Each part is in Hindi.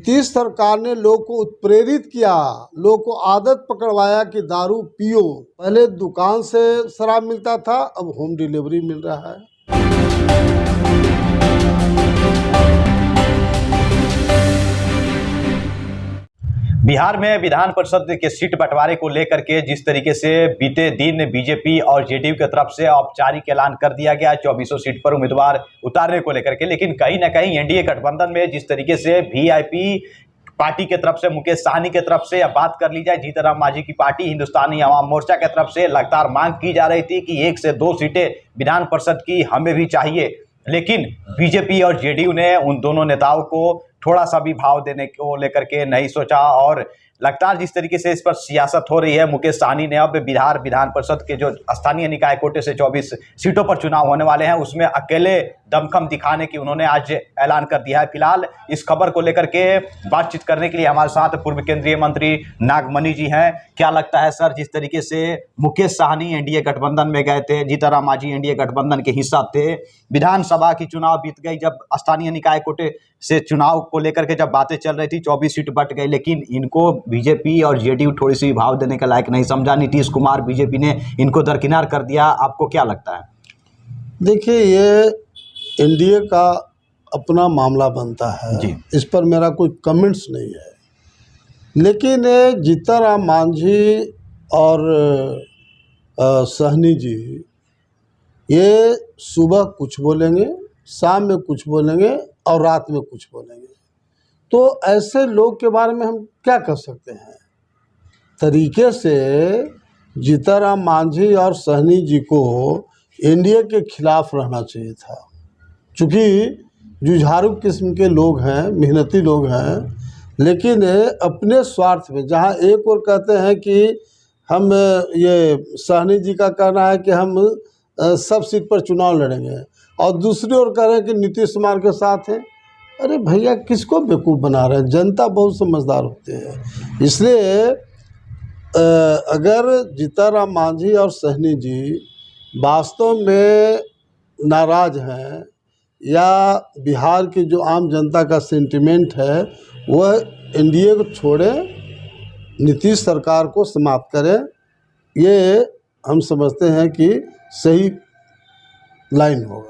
नीतीश सरकार ने लोग को उत्प्रेरित किया, लोग को आदत पकड़वाया कि दारू पियो। पहले दुकान से शराब मिलता था, अब होम डिलीवरी मिल रहा है। बिहार में विधान परिषद के सीट बंटवारे को लेकर के जिस तरीके से बीते दिन बीजेपी और जेडीयू की तरफ से औपचारिक ऐलान कर दिया गया 2400 सीट पर उम्मीदवार उतारने को लेकर के, लेकिन कहीं ना कहीं एनडीए गठबंधन में जिस तरीके से वीआईपी पार्टी के तरफ से मुकेश सहनी के तरफ से, अब बात कर ली जाए जीतन मांझी की पार्टी हिंदुस्तानी अवाम मोर्चा के तरफ से लगातार मांग की जा रही थी कि 1 से 2 सीटें विधान परिषद की हमें भी चाहिए, लेकिन बीजेपी और जेडीयू ने उन दोनों नेताओं को थोड़ा सा भी भाव देने को लेकर के नहीं सोचा। और लगातार जिस तरीके से इस पर सियासत हो रही है, मुकेश सहनी ने अब बिहार विधान परिषद के जो स्थानीय निकाय कोटे से 24 सीटों पर चुनाव होने वाले हैं, उसमें अकेले दमखम दिखाने की उन्होंने आज ऐलान कर दिया है। फिलहाल इस खबर को लेकर के बातचीत करने के लिए हमारे साथ पूर्व केंद्रीय मंत्री नागमणि जी हैं। क्या लगता है सर, जिस तरीके से मुकेश सहनी एनडीए गठबंधन में गए थे, जीतन मांझी एनडीए गठबंधन के हिस्सा थे, विधानसभा की चुनाव बीत गई, जब स्थानीय निकाय कोटे से चुनाव को लेकर के जब बातें चल रही थी 24 सीट बट गई, लेकिन इनको बीजेपी और जेडीयू थोड़ी सी भाव देने के लायक नहीं समझा। नीतीश कुमार बीजेपी ने इनको दरकिनार कर दिया। आपको क्या लगता है? देखिए, ये एनडीए का अपना मामला बनता है जी। इस पर मेरा कोई कमेंट्स नहीं है, लेकिन जीतन मांझी और सहनी जी ये सुबह कुछ बोलेंगे, शाम में कुछ बोलेंगे और रात में कुछ बोलेंगे, तो ऐसे लोग के बारे में हम क्या कर सकते हैं। तरीके से जीतन मांझी और सहनी जी को एनडीए के खिलाफ रहना चाहिए था, क्योंकि जुझारू किस्म के लोग हैं, मेहनती लोग हैं, लेकिन अपने स्वार्थ में, जहां एक और कहते हैं कि हम, ये सहनी जी का कहना है कि हम सब सीट पर चुनाव लड़ेंगे, और दूसरी ओर कह रहे हैं कि नीतीश कुमार के साथ हैं। अरे भैया, किसको बेवकूफ़ बना रहे हैं? जनता बहुत समझदार होते हैं। इसलिए अगर जीतन मांझी और सहनी जी वास्तव में नाराज़ हैं, या बिहार की जो आम जनता का सेंटिमेंट है वह एनडीए को छोड़ें, नीतीश सरकार को समाप्त करें, ये हम समझते हैं कि सही लाइन होगा।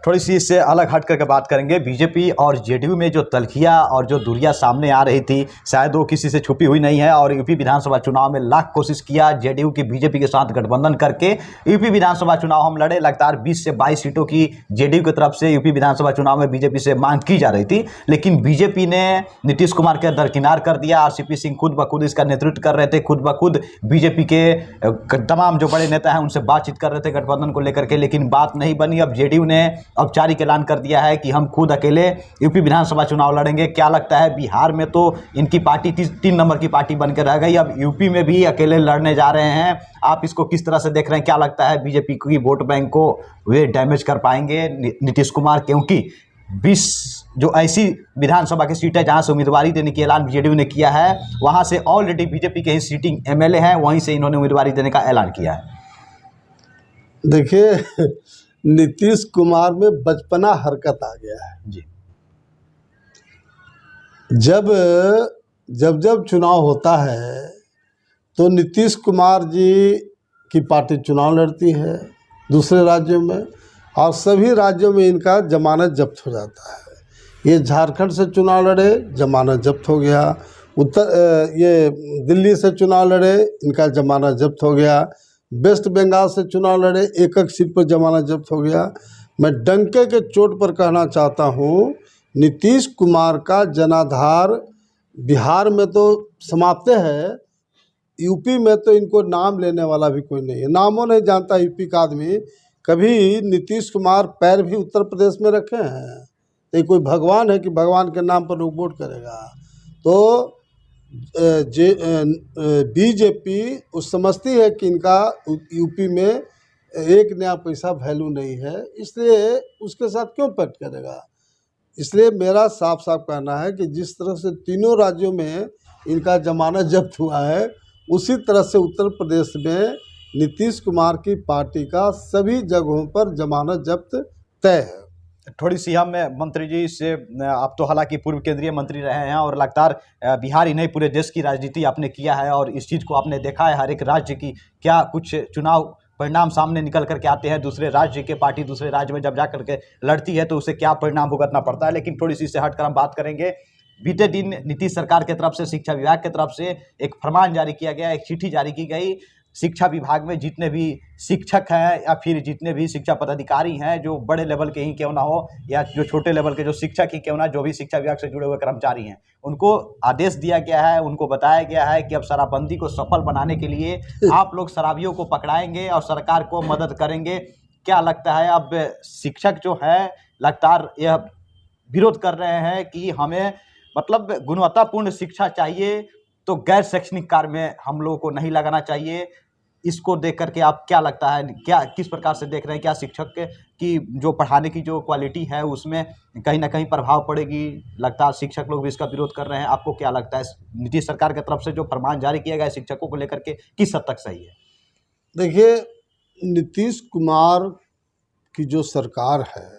थोड़ी सी इससे अलग हट करके बात करेंगे। बीजेपी और जेडीयू में जो तलखियाँ और जो दूरियां सामने आ रही थी, शायद वो किसी से छुपी हुई नहीं है, और यूपी विधानसभा चुनाव में लाख कोशिश किया जेडीयू की बीजेपी के साथ गठबंधन करके यूपी विधानसभा चुनाव हम लड़े। लगातार 20 से 22 सीटों की जेडीयू की तरफ से यूपी विधानसभा चुनाव में बीजेपी से मांग की जा रही थी, लेकिन बीजेपी ने नीतीश कुमार के दरकिनार कर दिया। आरसीपी सिंह खुद ब खुद इसका नेतृत्व कर रहे थे, खुद ब खुद बीजेपी के तमाम जो बड़े नेता हैं उनसे बातचीत कर रहे थे गठबंधन को लेकर के, लेकिन बात नहीं बनी। अब जेडीयू ने औपचारिक ऐलान कर दिया है कि हम खुद अकेले यूपी विधानसभा चुनाव लड़ेंगे। क्या लगता है, बिहार में तो इनकी पार्टी 3 नंबर की पार्टी बनकर रह गई, अब यूपी में भी अकेले लड़ने जा रहे हैं। आप इसको किस तरह से देख रहे हैं? क्या लगता है, बीजेपी की वोट बैंक को वे डैमेज कर पाएंगे नीतीश कुमार? क्योंकि 20 जो ऐसी विधानसभा की सीट है जहां से उम्मीदवारी देने की ऐलान जेडीयू ने किया है, वहां से ऑलरेडी बीजेपी के ही सीटिंग एमएलए हैं, वहीं से इन्होंने उम्मीदवारी देने का ऐलान किया है। देखिए, नीतीश कुमार में बचपना हरकत आ गया है जी। जब चुनाव होता है तो नीतीश कुमार जी की पार्टी चुनाव लड़ती है दूसरे राज्यों में, और सभी राज्यों में इनका जमानत जब्त हो जाता है। ये झारखंड से चुनाव लड़े, जमानत जब्त हो गया। ये दिल्ली से चुनाव लड़े, इनका जमानत जब्त हो गया। वेस्ट बंगाल से चुनाव लड़े, एक सीट पर जमानत जब्त हो गया। मैं डंके के चोट पर कहना चाहता हूँ, नीतीश कुमार का जनाधार बिहार में तो समाप्त है, यूपी में तो इनको नाम लेने वाला भी कोई नहीं है। नामों नहीं जानता यूपी का आदमी। कभी नीतीश कुमार पैर भी उत्तर प्रदेश में रखे हैं? तो कोई भगवान है कि भगवान के नाम पर लोग वोट करेगा? तो बीजेपी उस समझती है कि इनका यूपी में एक नया पैसा वैल्यू नहीं है, इसलिए उसके साथ क्यों पैक्ट करेगा। इसलिए मेरा साफ साफ कहना है कि जिस तरह से तीनों राज्यों में इनका जमानत जब्त हुआ है, उसी तरह से उत्तर प्रदेश में नीतीश कुमार की पार्टी का सभी जगहों पर जमानत जब्त तय है। थोड़ी सी हम मंत्री जी से, आप तो हालांकि पूर्व केंद्रीय मंत्री रहे हैं और लगातार बिहार ही नहीं पूरे देश की राजनीति आपने किया है और इस चीज़ को आपने देखा है हर एक राज्य की क्या कुछ चुनाव परिणाम सामने निकल करके आते हैं, दूसरे राज्य के पार्टी दूसरे राज्य में जब जा करके लड़ती है तो उसे क्या परिणाम भुगतना पड़ता है। लेकिन थोड़ी सी से हटकर हम बात करेंगे, बीते दिन नीतीश सरकार की तरफ से शिक्षा विभाग की तरफ से एक फरमान जारी किया गया, एक चिट्ठी जारी की गई। शिक्षा विभाग में जितने भी शिक्षक हैं या फिर जितने भी शिक्षा पदाधिकारी हैं, जो बड़े लेवल के ही क्यों ना हो या जो छोटे लेवल के जो शिक्षक ही क्यों ना, जो भी शिक्षा विभाग से जुड़े हुए कर्मचारी हैं, उनको आदेश दिया गया है, उनको बताया गया है कि अब शराबबंदी को सफल बनाने के लिए आप लोग शराबियों को पकड़ाएंगे और सरकार को मदद करेंगे। क्या लगता है, अब शिक्षक जो है लगातार यह विरोध कर रहे हैं कि हमें मतलब गुणवत्तापूर्ण शिक्षा चाहिए, तो गैर शैक्षणिक कार्य में हम लोगों को नहीं लगाना चाहिए। इसको देख करके आप क्या लगता है, क्या किस प्रकार से देख रहे हैं, क्या शिक्षक की जो पढ़ाने की जो क्वालिटी है उसमें कहीं ना कहीं प्रभाव पड़ेगी? लगता है शिक्षक लोग भी इसका विरोध कर रहे हैं। आपको क्या लगता है नीतीश सरकार की तरफ से जो फरमान जारी किया गया है शिक्षकों को लेकर के किस हद तक सही है? देखिए, नीतीश कुमार की जो सरकार है,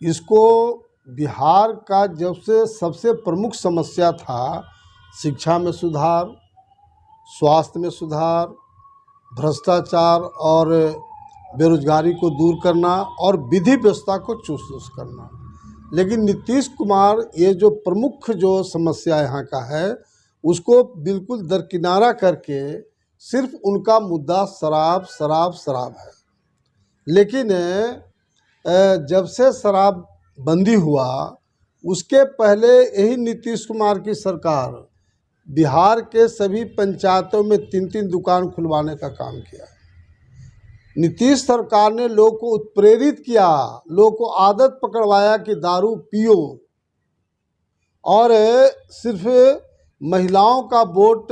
इसको बिहार का जब से सबसे प्रमुख समस्या था शिक्षा में सुधार, स्वास्थ्य में सुधार, भ्रष्टाचार और बेरोजगारी को दूर करना और विधि व्यवस्था को चुस्त करना। लेकिन नीतीश कुमार ये जो प्रमुख जो समस्या यहाँ का है उसको बिल्कुल दरकिनारा करके सिर्फ उनका मुद्दा शराब शराब शराब है। लेकिन जब से शराब बंदी हुआ उसके पहले यही नीतीश कुमार की सरकार बिहार के सभी पंचायतों में 3-3 दुकान खुलवाने का काम किया। नीतीश सरकार ने लोगों को उत्प्रेरित किया, लोगों को आदत पकड़वाया कि दारू पियो, और सिर्फ महिलाओं का वोट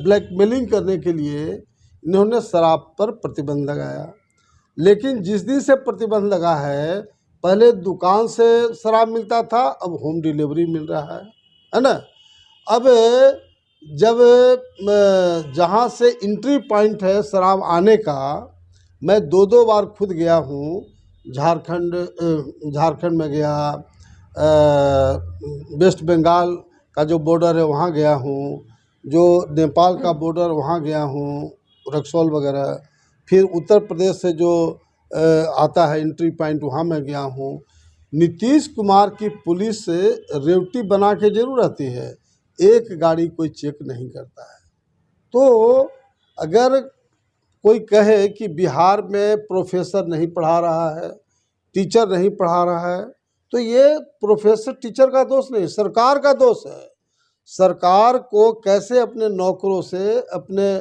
ब्लैकमेलिंग करने के लिए इन्होंने शराब पर प्रतिबंध लगाया। लेकिन जिस दिन से प्रतिबंध लगा है, पहले दुकान से शराब मिलता था, अब होम डिलीवरी मिल रहा है ना। अब जब जहाँ से एंट्री पॉइंट है शराब आने का, मैं 2-2 बार खुद गया हूँ। झारखंड में गया, वेस्ट बंगाल का जो बॉर्डर है वहाँ गया हूँ, जो नेपाल का बॉर्डर वहाँ गया हूँ, रक्सौल वगैरह। फिर उत्तर प्रदेश से जो आता है एंट्री पॉइंट, वहाँ मैं गया हूँ। नीतीश कुमार की पुलिस रेवटी बना के जरूर आती है, एक गाड़ी कोई चेक नहीं करता है। तो अगर कोई कहे कि बिहार में प्रोफेसर नहीं पढ़ा रहा है, टीचर नहीं पढ़ा रहा है, तो ये प्रोफेसर टीचर का दोष नहीं, सरकार का दोष है। सरकार को कैसे अपने नौकरों से, अपने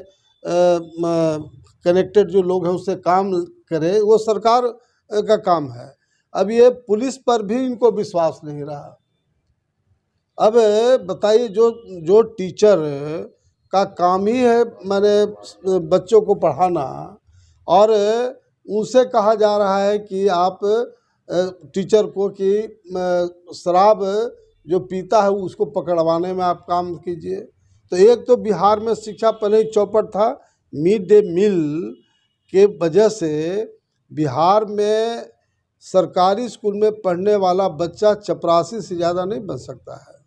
कनेक्टेड जो लोग हैं उससे काम करे, वो सरकार का काम है। अब ये पुलिस पर भी इनको विश्वास नहीं रहा। अब बताइए, जो टीचर का काम ही है मैंने बच्चों को पढ़ाना, और उनसे कहा जा रहा है कि आप टीचर को कि शराब जो पीता है उसको पकड़वाने में आप काम कीजिए। तो एक तो बिहार में शिक्षा पहले ही चौपट था। मिड डे मील के वजह से बिहार में सरकारी स्कूल में पढ़ने वाला बच्चा चपरासी से ज़्यादा नहीं बन सकता है।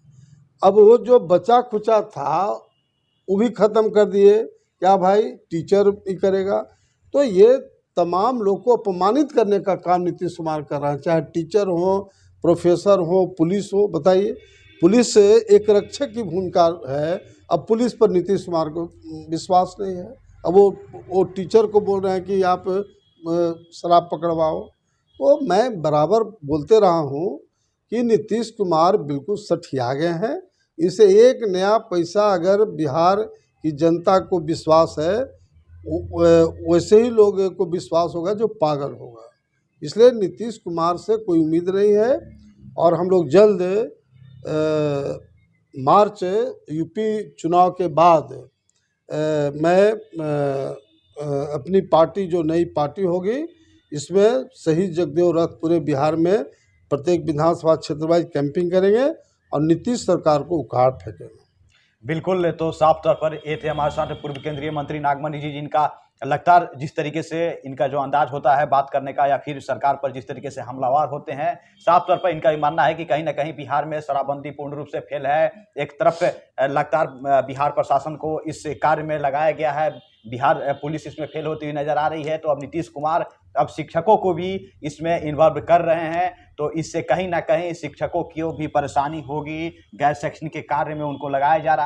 अब वो जो बचा खुचा था वो भी ख़त्म कर दिए, क्या भाई टीचर भी करेगा। तो ये तमाम लोग को अपमानित करने का काम नीतीश कुमार कर रहा है, चाहे टीचर हो, प्रोफेसर हो, पुलिस हो। बताइए, पुलिस एक रक्षक की भूमिका है, अब पुलिस पर नीतीश कुमार को विश्वास नहीं है। अब वो टीचर को बोल रहे हैं कि आप शराब पकड़वाओ। तो मैं बराबर बोलते रहा हूँ कि नीतीश कुमार बिल्कुल सठिया गए हैं। इसे एक नया पैसा अगर बिहार की जनता को विश्वास है, वैसे ही लोगों को विश्वास होगा जो पागल होगा। इसलिए नीतीश कुमार से कोई उम्मीद नहीं है। और हम लोग जल्द मार्च यूपी चुनाव के बाद मैं अपनी पार्टी, जो नई पार्टी होगी, इसमें शहीद जगदेव रथ पूरे बिहार में प्रत्येक विधानसभा क्षेत्र वाइज कैंपिंग करेंगे और नीतीश सरकार को उखाड़ फेंकेंगे। बिल्कुल, तो साफ तौर पर ये थे हमारे साथ पूर्व केंद्रीय मंत्री नागमणि जी, जिनका लगातार जिस तरीके से इनका जो अंदाज होता है बात करने का या फिर सरकार पर जिस तरीके से हमलावर होते हैं, साफ तौर पर इनका ये मानना है कि कहीं ना कहीं बिहार में शराबबंदी पूर्ण रूप से फेल है। एक तरफ लगातार बिहार प्रशासन को इस कार्य में लगाया गया है, बिहार पुलिस इसमें फेल होती हुई नजर आ रही है, तो अब नीतीश कुमार अब शिक्षकों को भी इसमें इन्वॉल्व कर रहे हैं, तो इससे कहीं ना कहीं शिक्षकों की भी परेशानी होगी। गैर शैक्षणिक के कार्य में उनको लगाया जा रहा है।